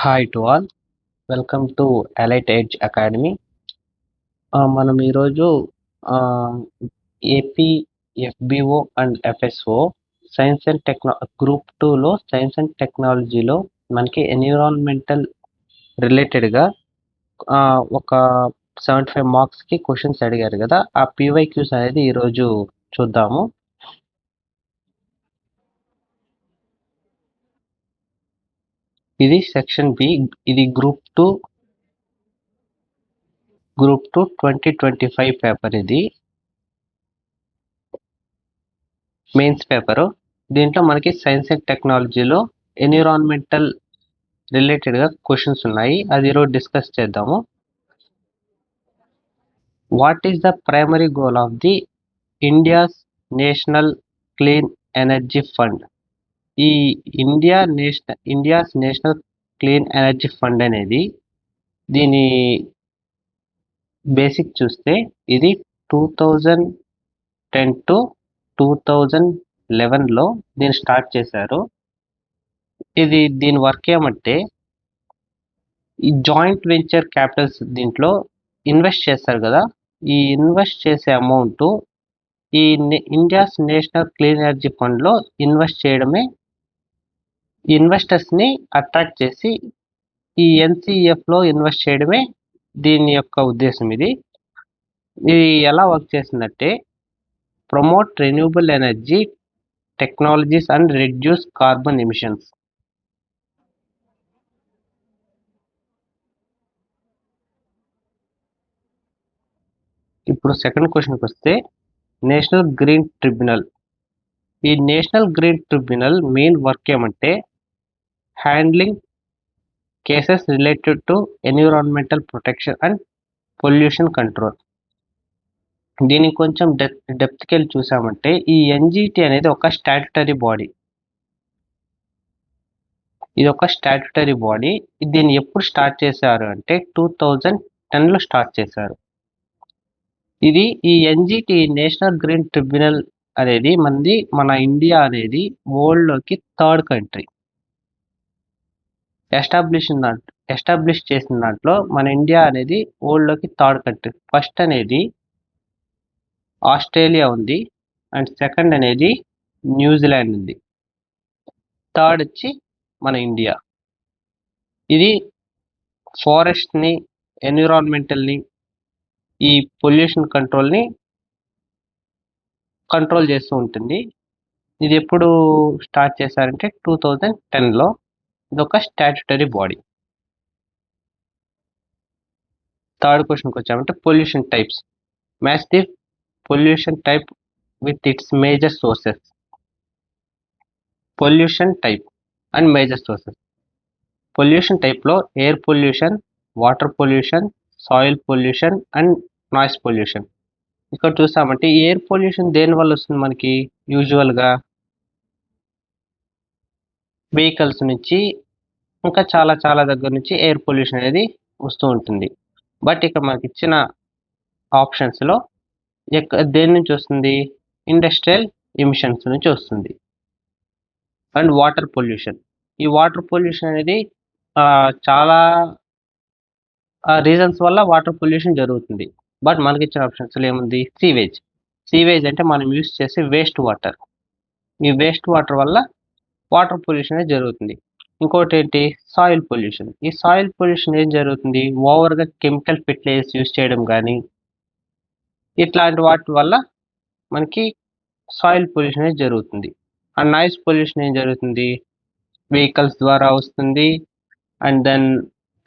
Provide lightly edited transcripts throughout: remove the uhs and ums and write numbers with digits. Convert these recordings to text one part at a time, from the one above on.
Hi to all. Welcome to elite edge academy. మనం ఈరోజు AP FBO and FSO science and group 2లో science and టెక్నాలజీలో మనకి environmental రిలేటెడ్గా ఒక 75 మార్క్స్కి క్వశ్చన్స్ అడిగారు కదా, ఆ పీవైక్యూస్ అనేది ఈరోజు చూద్దాము. ఇది సెక్షన్ బి, ఇది గ్రూప్ 2 2025 పేపర్. ఇది మెయిన్స్ పేపరు. దీంట్లో మనకి సైన్స్ అండ్ టెక్నాలజీలో ఎన్విరాన్మెంటల్ రిలేటెడ్గా క్వశ్చన్స్ ఉన్నాయి, అది ఈరోజు డిస్కస్ చేద్దాము. What is the primary goal of the India's national clean energy fund? ఈ India's national clean energy fund అనేది దీని బేసిక్ చూస్తే ఇది 2010 to 2011లో దీన్ని స్టార్ట్ చేశారు. దీని వర్క్ ఏమంటే ఈ జాయింట్ వెంచర్ క్యాపిటల్స్ దీంట్లో ఇన్వెస్ట్ చేస్తారు కదా, ఈ ఇన్వెస్ట్ చేసే అమౌంట్ ఈ ఇండియాస్ నేషనల్ క్లీన్ ఎనర్జీ ఫండ్లో ఇన్వెస్ట్ చేయడమే. ఇన్వెస్టర్స్ని అట్రాక్ట్ చేసి ఈ ఎన్సిఎఫ్లో ఇన్వెస్ట్ చేయడమే దీని యొక్క ఉద్దేశం. ఇది ఎలా వర్క్ చేసిందంటే promote renewable energy technologies and reduce carbon emissions. ఇప్పుడు సెకండ్ క్వశ్చన్కి వస్తే నేషనల్ గ్రీన్ ట్రిబ్యునల్. ఈ national green tribunal main work ఏమంటే handling cases related to environmental protection and pollution control. దీనికి కొంచెం డెప్త్కి వెళ్ళి చూసామంటే ఈ ఎన్జిటి అనేది ఒక స్టాట్యుటరీ బాడీ. ఇది ఒక స్టాట్యుటరీ బాడీ. దీన్ని ఎప్పుడు స్టార్ట్ చేశారు అంటే 2010లో స్టార్ట్ చేశారు. ఈ ఎన్జిటి నేషనల్ గ్రీన్ ట్రిబ్యునల్ అనేది మన ఇండియా అనేది వరల్డ్లోకి థర్డ్ కంట్రీ. ఎస్టాబ్లిష్ చేసిన దాంట్లో మన ఇండియా అనేది వరల్డ్లోకి థర్డ్ కంట్రీ. ఫస్ట్ అనేది ఆస్ట్రేలియా ఉంది, అండ్ సెకండ్ అనేది న్యూజిలాండ్ ఉంది, థర్డ్ వచ్చి మన ఇండియా. ఇది ఫారెస్ట్ని, ఎన్విరాన్మెంటల్ని, ఈ పొల్యూషన్ కంట్రోల్ని కంట్రోల్ చేస్తూ ఉంటుంది. ఇది ఎప్పుడు స్టార్ట్ చేశారంటే 2010లో. ఇది ఒక స్టాట్యుటరీ బాడీ. థర్డ్ క్వశ్చన్కి వచ్చామంటే pollution types. Match the pollution type with its major sources. Pollution type and major sources. Pollution టైప్లో air pollution, water pollution, soil pollution and noise pollution. ఇక్కడ చూసామంటే ఎయిర్ పొల్యూషన్ దేని వల్ల వస్తుంది మనకి? యూజువల్గా వెహికల్స్ నుంచి, ఇంకా చాలా చాలా దగ్గర నుంచి ఎయిర్ పొల్యూషన్ అనేది వస్తూ ఉంటుంది. బట్ ఇక్కడ మనకి ఇచ్చిన ఆప్షన్స్లో దేని నుంచి వస్తుంది? ఇండస్ట్రియల్ ఎమిషన్స్ నుంచి వస్తుంది. And water pollution. ఈ వాటర్ పొల్యూషన్ అనేది చాలా రీజన్స్ వల్ల వాటర్ పొల్యూషన్ జరుగుతుంది. బట్ మనకి ఇచ్చిన ఆప్షన్స్లో ఏముంది? సీవేజ్ అంటే మనం యూస్ చేసే వేస్ట్ వాటర్. ఈ వేస్ట్ వాటర్ వల్ల వాటర్ పొల్యూషన్ అనేది జరుగుతుంది. ఇంకోటి ఏంటి? Soil pollution. ఈ సాయిల్ పొల్యూషన్ ఏం జరుగుతుంది? ఓవర్గా కెమికల్ ఫెర్టిలైజర్స్ యూస్ చేయడం కానీ ఇట్లాంటి వాటి వల్ల మనకి సాయిల్ పొల్యూషన్ అనేది జరుగుతుంది. అండ్ నాయిస్ పొల్యూషన్ ఏం జరుగుతుంది? వెహికల్స్ ద్వారా వస్తుంది. అండ్ దెన్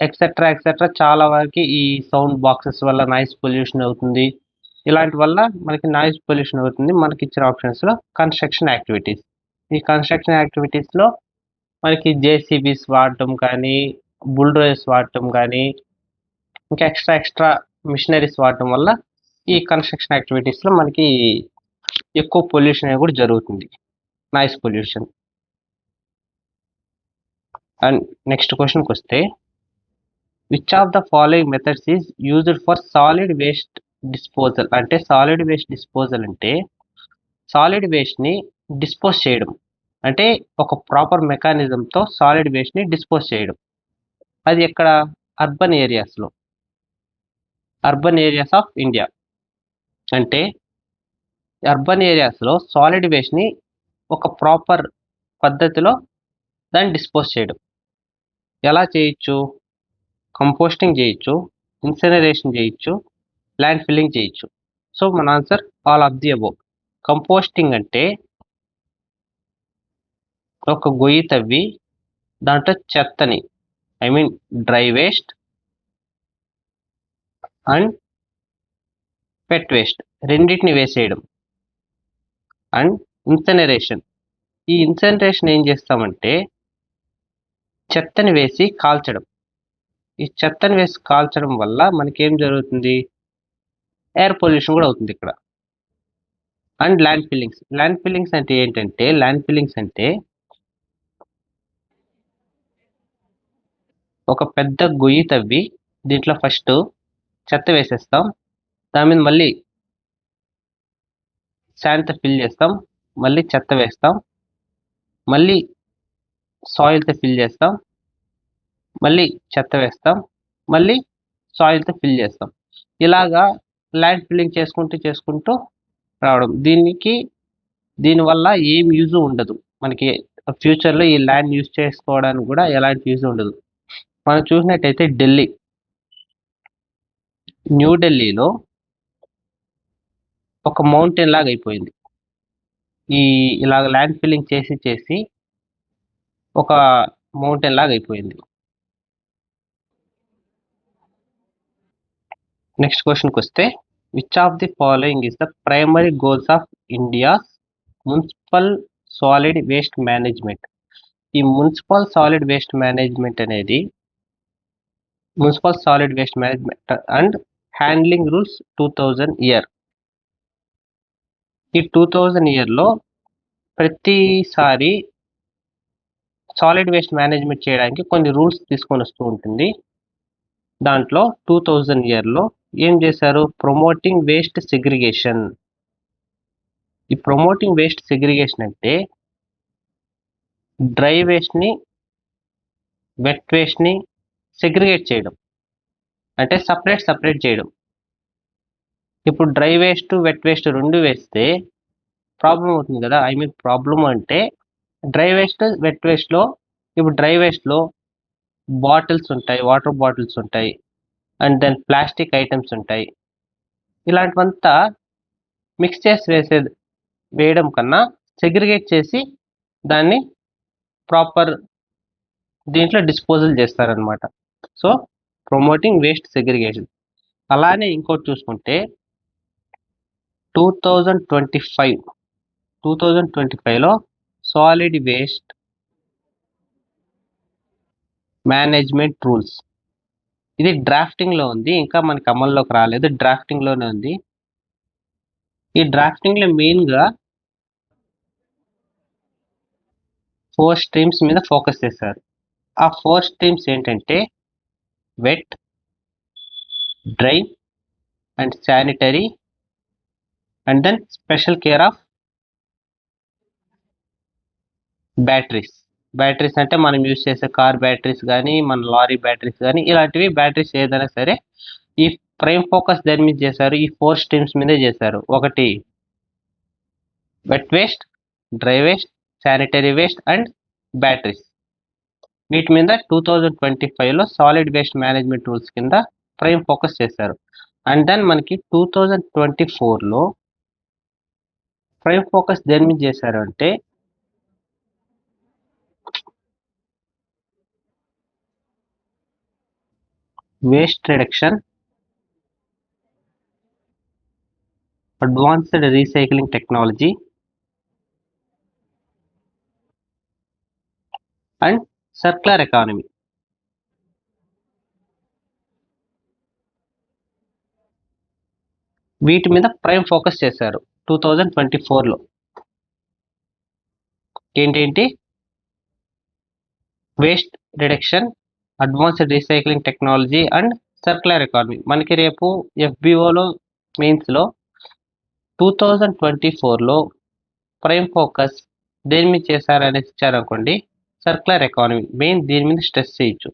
ఎక్సెట్రా చాలా వరకు ఈ సౌండ్ బాక్సెస్ వల్ల నాయిస్ పొల్యూషన్ అవుతుంది. ఇలాంటి వల్ల మనకి నాయిస్ పొల్యూషన్ అవుతుంది. మనకి ఇచ్చిన ఆప్షన్స్లో కన్స్ట్రక్షన్ యాక్టివిటీస్. ఈ కన్స్ట్రక్షన్ యాక్టివిటీస్లో మనకి జేసీబీస్ వాడటం కానీ, బుల్డోజర్స్ వాడటం కానీ, ఇంకా ఎక్స్ట్రా మిషనరీస్ వాడటం వల్ల ఈ కన్స్ట్రక్షన్ యాక్టివిటీస్లో మనకి ఎక్కువ పొల్యూషన్ అనేది కూడా జరుగుతుంది, నాయిస్ పొల్యూషన్. అండ్ నెక్స్ట్ క్వశ్చన్కి వస్తే which of the following methods is used for solid waste disposal? అంటే సాలిడ్ వేస్ట్ డిస్పోజల్ అంటే సాలిడ్ వేస్ట్ని డిస్పోజ్ చేయడం, అంటే ఒక ప్రాపర్ మెకానిజంతో సాలిడ్ వేస్ట్ని డిస్పోజ్ చేయడం. అది ఎక్కడ? అర్బన్ ఏరియాస్లో, అర్బన్ ఏరియాస్ ఆఫ్ ఇండియా. అంటే అర్బన్ ఏరియాస్లో సాలిడ్ వేస్ట్ని ఒక ప్రాపర్ పద్ధతిలో దాన్ని డిస్పోజ్ చేయడం. ఎలా చేయొచ్చు? కంపోస్టింగ్ చేయొచ్చు, ఇన్సినరేషన్ చేయొచ్చు, ల్యాండ్ ఫిల్లింగ్ చేయొచ్చు. సో మన answer all of the above. Composting అంటే ఒక గొయ్యి తవ్వి దాంట్లో చెత్తని, I mean dry waste and wet waste రెండింటిని వేసేయడం. అండ్ ఇన్సినరేషన్, ఈ ఇన్సినరేషన్ ఏం చేస్తామంటే చెత్తని వేసి కాల్చడం. ఈ చెత్తని వేసి కాల్చడం వల్ల మనకేం జరుగుతుంది? ఎయిర్ పొల్యూషన్ కూడా అవుతుంది ఇక్కడ. And land fillings, land fillings అంటే ఏంటంటే, ల్యాండ్ ఫిల్లింగ్స్ అంటే ఒక పెద్ద గొయ్యి తవ్వి దీంట్లో ఫస్ట్ చెత్త వేసేస్తాం, దాని మీద మళ్ళీ శాండ్తో ఫిల్ చేస్తాం, మళ్ళీ చెత్త వేస్తాం, మళ్ళీ సాయిల్తో ఫిల్ చేస్తాం, మళ్ళీ చెత్త వేస్తాం, మళ్ళీ సాయిల్తో ఫిల్ చేస్తాం. ఇలాగా ల్యాండ్ ఫిల్లింగ్ చేసుకుంటూ రావడం. దీనివల్ల ఏం యూజ్ ఉండదు మనకి. ఫ్యూచర్లో ఈ ల్యాండ్ యూజ్ చేసుకోవడానికి కూడా ఎలాంటి యూజ్ ఉండదు. మనం చూసినట్టయితే న్యూఢిల్లీలో ఒక మౌంటైన్ లాగా అయిపోయింది. ఇలాగ ల్యాండ్ ఫిల్లింగ్ చేసి ఒక మౌంటైన్ లాగా అయిపోయింది. నెక్స్ట్ క్వశ్చన్కి వస్తే, which of the following is the primary goals of India's municipal solid waste management? ఈ మున్సిపల్ సాలిడ్ వేస్ట్ మేనేజ్మెంట్ అనేది municipal solid waste management and handling rules 2000 year. ఈ 2000 ఇయర్లో ప్రతిసారి సాలిడ్ వేస్ట్ మేనేజ్మెంట్ చేయడానికి కొన్ని రూల్స్ తీసుకొని వస్తూ ఉంటుంది. దాంట్లో 2000 ఇయర్లో ఏం చేశారు? Promoting waste segregation. ఈ ప్రమోటింగ్ వేస్ట్ సెగ్రిగేషన్ అంటే డ్రై వేస్ట్ని, వెట్ వేస్ట్ని సెగ్రిగేట్ చేయడం, అంటే సపరేట్ చేయడం. ఇప్పుడు డ్రై వేస్ట్, వెట్ వేస్ట్ రెండు వేస్తే ప్రాబ్లం అవుతుంది కదా. ఐ మీన్ ప్రాబ్లం అంటే డ్రై వేస్ట్, వెట్ వేస్ట్లో, ఇప్పుడు డ్రై వేస్ట్లో బాటిల్స్ ఉంటాయి, వాటర్ బాటిల్స్ ఉంటాయి, అండ్ దెన్ ప్లాస్టిక్ ఐటమ్స్ ఉంటాయి. ఇలాంటివంతా మిక్స్ చేసి వేయడం కన్నా సెగ్రిగేట్ చేసి దాన్ని ప్రాపర్ దీంట్లో డిస్పోజల్ చేస్తారనమాట. So promoting waste segregation. అలానే ఇంకోటి చూసుకుంటే 2025లో సాలిడ్ వేస్ట్ మేనేజ్మెంట్ రూల్స్, ఇది డ్రాఫ్టింగ్లో ఉంది, ఇంకా మనకి అమల్లోకి రాలేదు, డ్రాఫ్టింగ్లోనే ఉంది. ఈ డ్రాఫ్టింగ్లో మెయిన్గా 4 స్ట్రీమ్స్ మీద ఫోకస్ చేశారు. ఆ 4 స్ట్రీమ్స్ ఏంటంటే wet, dry and sanitary and then special care of batteries అంటే మనం యూజ్ చేసే కార్ బ్యాటరీస్ కానీ, మన లారీ బ్యాటరీస్ కానీ, ఇలాంటివి బ్యాటరీస్ ఏదైనా సరే ఈ ప్రైమ్ ఫోకస్ దేని మీద చేశారు? ఈ 4 స్ట్రీమ్స్ మీదే చేశారు. ఒకటి wet waste, dry waste, sanitary waste and batteries. వీటి మీద 2025లో సాలిడ్ వేస్ట్ మేనేజ్మెంట్ రూల్స్ కింద ప్రైమ్ ఫోకస్ చేశారు. అండ్ దెన్ మనకి 2024లో ప్రైమ్ ఫోకస్ దేని మీద చేశారు అంటే waste reduction, advanced recycling technology and circular economy. వీటి మీద ప్రైమ్ ఫోకస్ చేశారు 2024లో. ఏంటేంటి? Waste reduction, advanced recycling technology and circular economy. మనకి రేపు FBOలో మెయిన్స్లో 2024లో ప్రైమ్ ఫోకస్ దేని మీద చేశారనేసి ఇచ్చారనుకోండి, సర్క్యులర్ ఎకానమీ మెయిన్ దీని మీద స్ట్రెస్ చేయొచ్చు.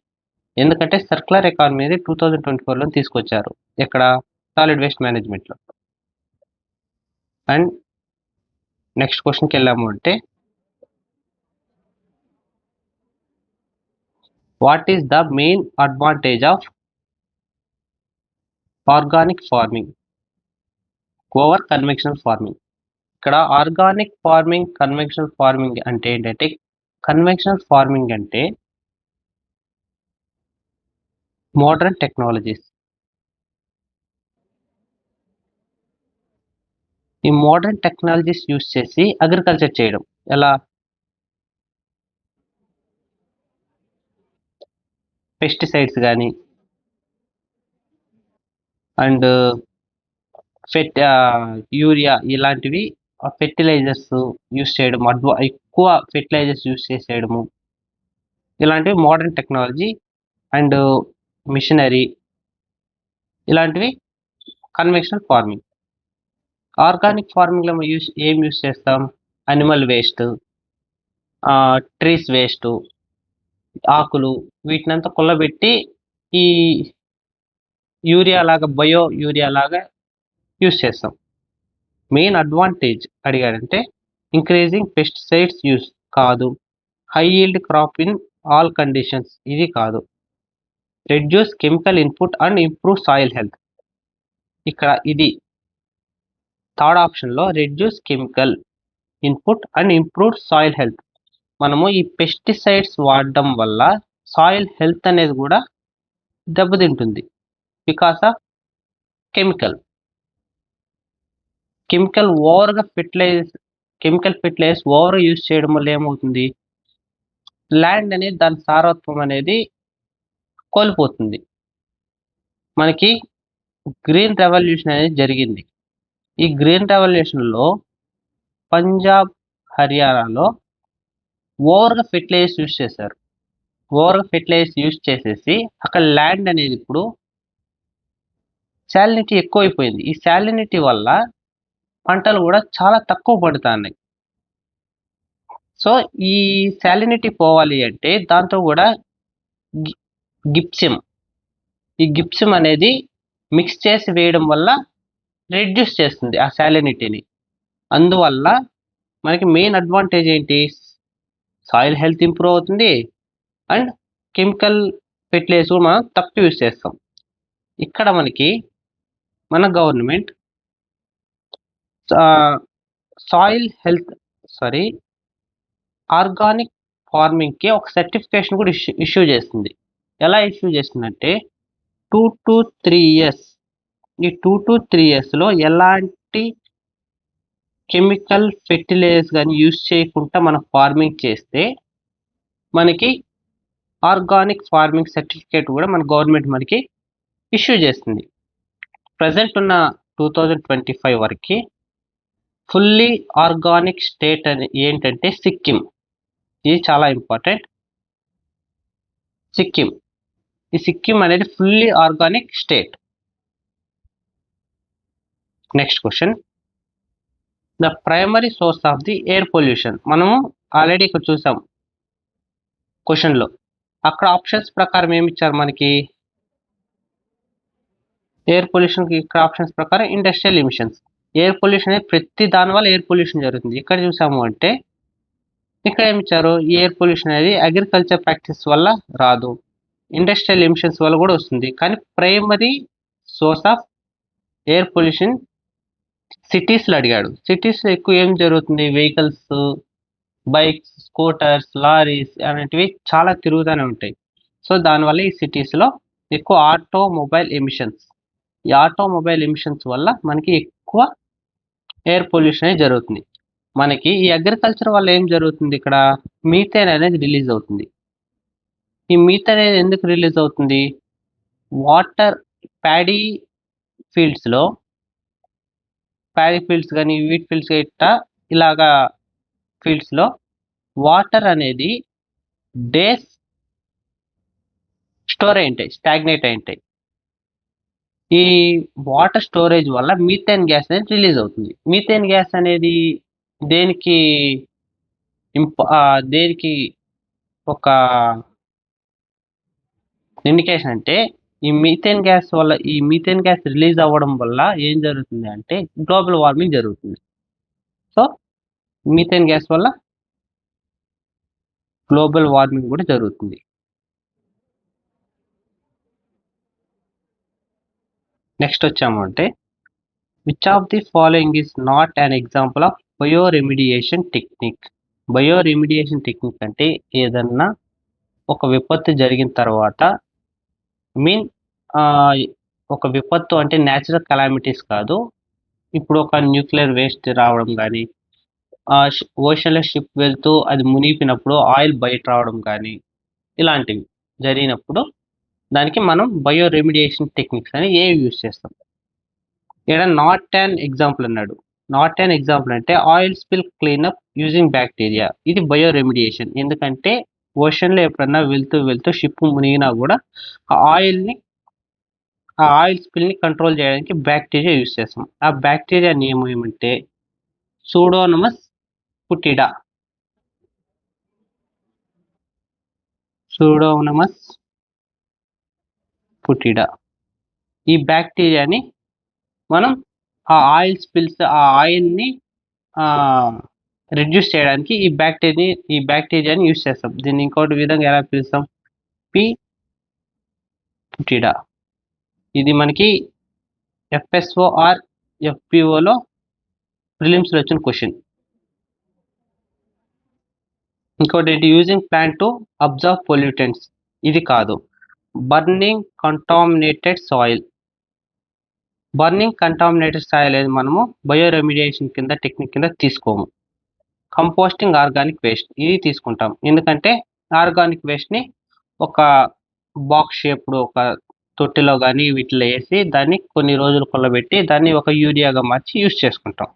ఎందుకంటే సర్క్యులర్ ఎకానమీ అనేది 2024లో తీసుకొచ్చారు ఇక్కడ సాలిడ్ వేస్ట్ మేనేజ్మెంట్లో. అండ్ నెక్స్ట్ క్వశ్చన్కి వెళ్ళాము అంటే what is the main advantage of organic farming over conventional farming? ఇక్కడ ఆర్గానిక్ ఫార్మింగ్, కన్వెన్షనల్ ఫార్మింగ్ అంటే ఏంటంటే, కన్వెన్షనల్ ఫార్మింగ్ అంటే మోడర్న్ టెక్నాలజీస్. ఈ మోడర్న్ టెక్నాలజీస్ యూస్ చేసి అగ్రికల్చర్ చేయడం. ఎలా? పెస్టిసైడ్స్ కానీ అండ్ యూరియా ఇలాంటివి ఫెర్టిలైజర్స్ యూస్ చేయడం, ఎక్కువ ఫెర్టిలైజర్స్ యూస్ చేసేయడము, ఇలాంటివి మోడర్న్ టెక్నాలజీ. అండ్ మిషనరీ ఇలాంటివి కన్వెన్షనల్ ఫార్మింగ్. ఆర్గానిక్ ఫార్మింగ్లో ఏం యూస్ చేస్తాం? అనిమల్ వేస్ట్, ట్రీస్ వేస్ట్, ఆకులు, వీటినంతా కుల్లబెట్టి ఈ యూరియా లాగా, బయో యూరియా లాగా యూస్ చేస్తాం. మెయిన్ అడ్వాంటేజ్ అడిగాడంటే ఇంక్రీజింగ్ పెస్టిసైడ్స్ యూస్ కాదు, high yield crop in all conditions ఇది కాదు, reduce chemical input and improve soil health. ఇక్కడ ఇది థర్డ్ ఆప్షన్లో reduce chemical input and improve soil health. మనము ఈ పెస్టిసైడ్స్ వాడడం వల్ల సాయిల్ హెల్త్ అనేది కూడా దెబ్బతింటుంది బికాస్ ఆఫ్ కెమికల్ ఓవర్గా కెమికల్ ఫెర్టిలైజర్స్ ఓవర్గా యూజ్ చేయడం వల్ల ఏమవుతుంది? ల్యాండ్ అనేది దాని సారత్వం అనేది కోల్పోతుంది. మనకి గ్రీన్ రెవల్యూషన్ అనేది జరిగింది. ఈ గ్రీన్ రెవల్యూషన్లో పంజాబ్, హర్యానాలో ఓవర్గా ఫెర్టిలైజర్స్ యూజ్ చేశారు. ఓవర్గా ఫెర్టిలైజర్స్ యూజ్ చేసేసి అక్కడ ల్యాండ్ అనేది ఇప్పుడు శాలినిటీ ఎక్కువైపోయింది. ఈ శాలినిటీ వల్ల పంటలు కూడా చాలా తక్కువ పడుతున్నాయి. సో ఈ శాలినిటీ పోవాలి అంటే దాంతో కూడా గిప్సిమ్ అనేది మిక్స్ చేసి వేయడం వల్ల రెడ్యూస్ చేస్తుంది ఆ శాలినిటీని. అందువల్ల మనకి మెయిన్ అడ్వాంటేజ్ ఏంటి? సాయిల్ హెల్త్ ఇంప్రూవ్ అవుతుంది అండ్ కెమికల్ ఫెర్టిలైజర్స్ కూడా మనం తక్కువ యూజ్ చేస్తాం. ఇక్కడ మనకి మన గవర్నమెంట్ ఆర్గానిక్ ఫార్మింగ్కి ఒక సర్టిఫికేషన్ కూడా ఇష్యూ చేస్తుంది. ఎలా ఇష్యూ చేస్తుందంటే 2 to 3 years, ఈ 2 to 3 yearsలో ఎలాంటి కెమికల్ ఫెర్టిలైజర్స్ కానీ యూజ్ చేయకుండా మనం ఫార్మింగ్ చేస్తే మనకి ఆర్గానిక్ ఫార్మింగ్ సర్టిఫికేట్ కూడా మన గవర్నమెంట్ మనకి ఇష్యూ చేస్తుంది. ప్రజెంట్ ఉన్న 2025 వరకు ఫుల్లీ ఆర్గానిక్ స్టేట్ అని ఏంటంటే సిక్కిం. ఇది చాలా ఇంపార్టెంట్. ఈ సిక్కిం అనేది fully organic state. Next question, the primary source of the air pollution. మనము ఆల్రెడీ ఇక్కడ చూసాం క్వశ్చన్లో. అక్కడ ఆప్షన్స్ ప్రకారం ఏమి ఇచ్చారు మనకి? ఎయిర్ పొల్యూషన్కి ఇక్కడ ఆప్షన్స్ ప్రకారం ఇండస్ట్రియల్ ఎమిషన్స్. ఎయిర్ పొల్యూషన్ అనేది ప్రతి దాని వల్ల ఎయిర్ పొల్యూషన్ జరుగుతుంది. ఇక్కడ చూసాము అంటే ఇక్కడ ఏమి ఇచ్చారు? ఎయిర్ పొల్యూషన్ అనేది అగ్రికల్చర్ ప్రాక్టీస్ వల్ల రాదు, ఇండస్ట్రియల్ ఎమిషన్స్ వల్ల కూడా వస్తుంది. కానీ primary source of air pollution సిటీస్లో అడిగాడు. సిటీస్లో ఎక్కువ ఏం జరుగుతుంది? వెహికల్స్, బైక్స్, స్కూటర్స్, లారీస్ అనేటివి చాలా తిరుగుతూనే ఉంటాయి. సో దానివల్ల ఈ సిటీస్లో ఎక్కువ ఆటోమొబైల్ ఎమిషన్స్. ఈ ఆటోమొబైల్ ఎమిషన్స్ వల్ల మనకి ఎక్కువ ఎయిర్ పొల్యూషన్ అనేది జరుగుతుంది. మనకి ఈ అగ్రికల్చర్ వల్ల ఏం జరుగుతుంది? ఇక్కడ మీథేన్ అనేది రిలీజ్ అవుతుంది. ఈ మీథేన్ అనేది ఎందుకు రిలీజ్ అవుతుంది? ప్యాడీ ఫీల్డ్స్ కానీ వీట్ ఫీల్డ్స్ ఇట్లా ఇలాగా ఫీల్డ్స్లో వాటర్ అనేది డేస్ స్టోర్ అయి ఉంటాయి, స్టాగ్నేట్ అయి ఉంటాయి. ఈ వాటర్ స్టోరేజ్ వల్ల మీథేన్ గ్యాస్ అనేది రిలీజ్ అవుతుంది. మీథేన్ గ్యాస్ అనేది దేనికి ఒక ఇండికేషన్ అంటే ఈ మీథేన్ గ్యాస్ వల్ల ఈ మీథేన్ గ్యాస్ రిలీజ్ అవ్వడం వల్ల ఏం జరుగుతుంది అంటే గ్లోబల్ వార్మింగ్ జరుగుతుంది. సో మీథేన్ గ్యాస్ వల్ల గ్లోబల్ వార్మింగ్ కూడా జరుగుతుంది. నెక్స్ట్ వచ్చాము అంటే which of the following is not an example of bioremediation technique. Bioremediation technique అంటే ఏదన్నా ఒక విపత్తు జరిగిన తర్వాత మీన్ ఒక విపత్తు అంటే న్యాచురల్ కలామిటీస్ కాదు. ఇప్పుడు ఒక న్యూక్లియర్ వేస్ట్ రావడం కానీ, ఓషన్లో షిప్ వెళ్తూ అది మునిగిపోయినప్పుడు ఆయిల్ బయట రావడం కానీ, ఇలాంటివి జరిగినప్పుడు దానికి మనం బయో రెమిడియేషన్ టెక్నిక్స్ అని ఏవి యూజ్ చేస్తాం. ఇక్కడ నాట్ అన్ ఎగ్జాంపుల్ అన్నాడు. నాట్ అన్ ఎగ్జాంపుల్ అంటే oil spill cleanup using bacteria. ఇది బయో రెమిడియేషన్. ఎందుకంటే ఓషన్లో ఎప్పుడన్నా వెళ్తూ షిప్ మునిగినా కూడా ఆ ఆయిల్ స్పిల్ని కంట్రోల్ చేయడానికి బ్యాక్టీరియా యూజ్ చేస్తాం. ఆ బ్యాక్టీరియా నేమ్ ఏమంటే సూడోనమస్ పుటిడా. సూడోనమస్ పుటిడా. ఈ బ్యాక్టీరియాని మనం ఆ ఆయిల్ స్పిల్స్ ఆ ఆయిల్ని రిడ్యూస్ చేయడానికి ఈ బ్యాక్టీరియాని యూజ్ చేస్తాం. దీన్ని ఇంకోటి విధంగా ఎలా పిలుస్తాం? పి పుటిడా. ఇది మనకి ఎఫ్ఎస్ఓ ఆర్ ఎఫ్పిఓలో ప్రిలిమ్స్లో వచ్చిన క్వశ్చన్. ఇంకోటి ఏంటి? Using plant to observe pollutants. ఇది కాదు. Burning contaminated soil. Burning contaminated soil అనేది మనము బయో రెమిడియేషన్ కింద టెక్నిక్ కింద తీసుకోము. కంపోస్టింగ్ ఆర్గానిక్ వేస్ట్ ఇది తీసుకుంటాం. ఎందుకంటే ఆర్గానిక్ వేస్ట్ని ఒక బాక్స్ షేప్డ్ ఒక తొట్టిలో కానీ వీటిలో వేసి దాన్ని కొన్ని రోజులు కొల్లబెట్టి దాన్ని ఒక యూరియాగా మార్చి యూజ్ చేసుకుంటాం.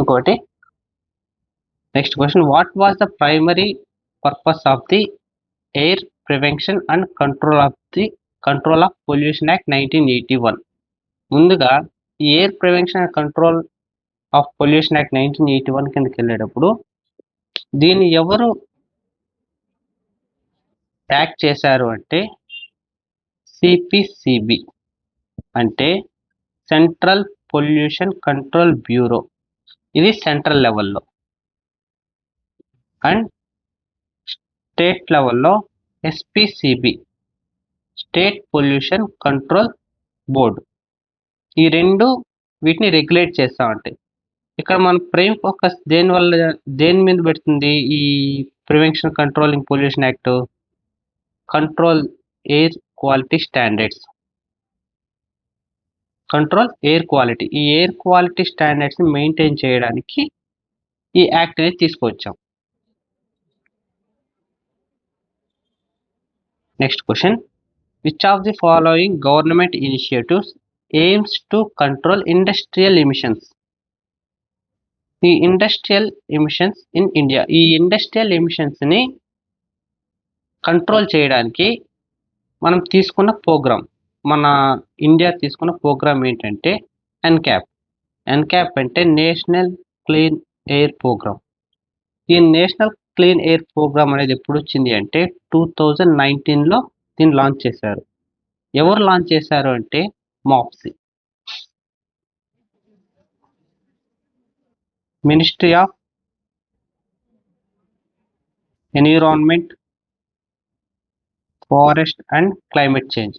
ఇంకోటి next question, what was the primary purpose of the air prevention and control of pollution act 1981. ముందుగా ఈ air prevention and control of pollution act 1981 కిందకి వెళ్ళేటప్పుడు దీన్ని ఎవరు యాక్ట్ చేశారు అంటే సిపిసిబి అంటే సెంట్రల్ పొల్యూషన్ కంట్రోల్ బ్యూరో. ఇది సెంట్రల్ లెవెల్లో. అండ్ స్టేట్ లెవెల్లో ఎస్పిసిబి స్టేట్ పొల్యూషన్ కంట్రోల్ బోర్డు. ఈ రెండు వీటిని రెగ్యులేట్ చేస్తూ ఉంటాయి. ఇక్కడ మన ప్రైమ్ ఫోకస్ దేని మీద పెడుతుంది? ఈ prevention controlling pollution act control air quality standards. Control air quality. ఈ ఎయిర్ క్వాలిటీ స్టాండర్డ్స్ని మెయింటైన్ చేయడానికి ఈ యాక్ట్ అనేది తీసుకొచ్చాం. Next question, which of the following government initiatives AIIMS to control industrial emissions. ఈ ఇండస్ట్రియల్ ఎమిషన్స్ ఇన్ ఇండియా. ఈ industrial ఎమిషన్స్ని control చేయడానికి మనం తీసుకున్న ప్రోగ్రామ్, మన ఇండియా తీసుకున్న ప్రోగ్రామ్ ఏంటంటే ఎన్క్యాప్. ఎన్క్యాప్ అంటే నేషనల్ క్లీన్ ఎయిర్ ప్రోగ్రామ్. ఈ నేషనల్ క్లీన్ ఎయిర్ ప్రోగ్రామ్ అనేది ఎప్పుడు వచ్చింది అంటే 2019లో దీన్ని లాంచ్ చేశారు. ఎవరు లాంచ్ చేశారు అంటే మాప్సీ, ministry of environment, forest and climate change.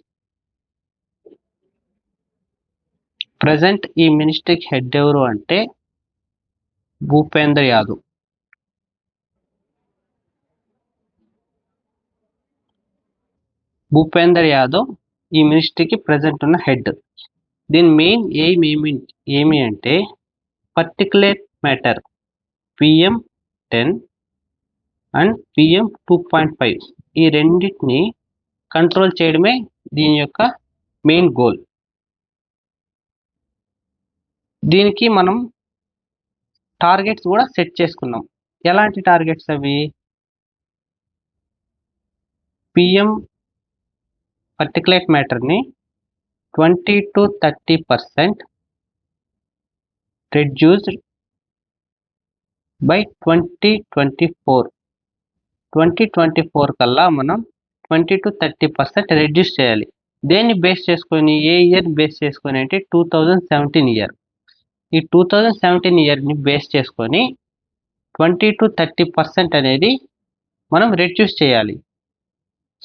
Present ఈ మినిస్ట్రీకి హెడ్ ఎవరు అంటే భూపేందర్ యాదవ్. భూపేందర్ యాదవ్ ఈ మినిస్ట్రీకి ప్రజెంట్ ఉన్న హెడ్. దీని మెయిన్ ఎయిమ్ ఏమి అంటే particulate matter PM10 and PM2.5 ఈ రెండింటిని కంట్రోల్ చేయడమే దీని యొక్క మెయిన్ గోల్. దీనికి మనం టార్గెట్స్ కూడా సెట్ చేసుకున్నాం. ఎలాంటి టార్గెట్స్ అవి? PM పర్టికులేట్ మ్యాటర్ని 20 to 30% reduced by 2024 2024 కల్లా మనం 20 to 30% రెడ్యూస్ చేయాలి. దేన్ని బేస్ చేసుకొని, ఏ ఇయర్ బేస్ చేసుకొని అంటే 2017 ఇయర్. ఈ 2017 ఇయర్ని బేస్ చేసుకొని 20 to 30% అనేది మనం రెడ్యూస్ చేయాలి.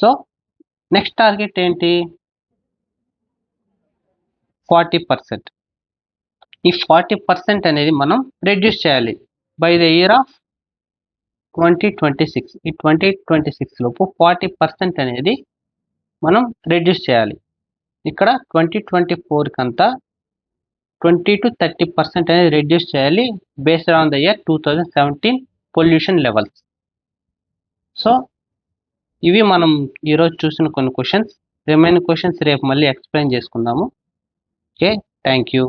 సో నెక్స్ట్ టార్గెట్ ఏంటి? 40%. ఈ 40% అనేది మనం రెడ్యూస్ చేయాలి బై ద ఇయర్ ఆఫ్ 2026. ఈ 2026 లోపు 40% అనేది మనం రెడ్యూస్ చేయాలి. ఇక్కడ 2024 కంతా 20 to 30% అనేది రెడ్యూస్ చేయాలి based on the year 2017 pollution levels. So ఇవి మనం ఈరోజు చూసిన కొన్ని క్వశ్చన్స్. రిమైనింగ్ క్వశ్చన్స్ రేపు మళ్ళీ ఎక్స్ప్లెయిన్ చేసుకుందాము. Okay, thank you.